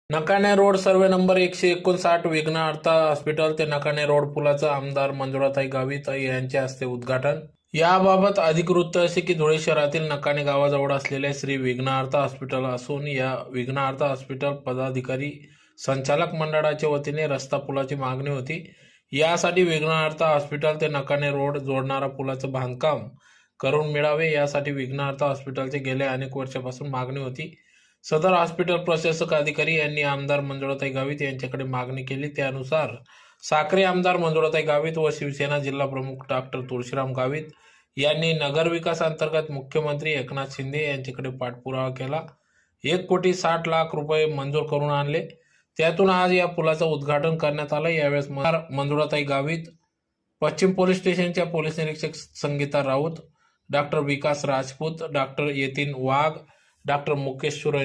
Nakane road survey number 159 विघ्नहर्ता hospital ते Nakane road पुलाचं आमदार मंजुळाताई गावित यांच्या हस्ते उद्घाटन। याबाबत अधिक वृत्त असे की धुळे शहरातील नकाणे गावाजवळ असलेले श्री विघ्नहर्ता हॉस्पिटल असून या विघ्नहर्ता हॉस्पिटल पदाधिकारी संचालक मंडळाच्या वतीने रस्ता पुलाची मागणी होती। यासाठी विघ्नहर्ता हॉस्पिटल ते नकाणे रोड जोडणारा पुलाचं बांधकाम करून मिळावे यासाठी विघ्नहर्ता हॉस्पिटलची गेल्या अनेक वर्षापासून मागणी होती। सदर हॉस्पिटल प्रशासक अधिकारी यांनी आमदार मंजुळाताई गावित यांच्याकडे मागणी केली। त्यानुसार साक्री आमदार मंजुळाताई गावित व शिवसेना जिल्हा प्रमुख डॉक्टर तुळशीराम गावित यांनी नगरविकास अंतर्गत मुख्यमंत्री एकनाथ शिंदे यांच्याकडे पाठपुरावा केला। 1,60,00,000 रुपये मंजूर करून आणले। त्यातून आज या पुलाचं उद्घाटन करण्यात आलं। यावेळेस मंजुळाताई गावित, पश्चिम पोलीस स्टेशनच्या पोलीस निरीक्षक संगीता राऊत, डॉक्टर विकास राजपूत, डॉक्टर यतीन वाघ, डॉक्टर मुकेश सुरे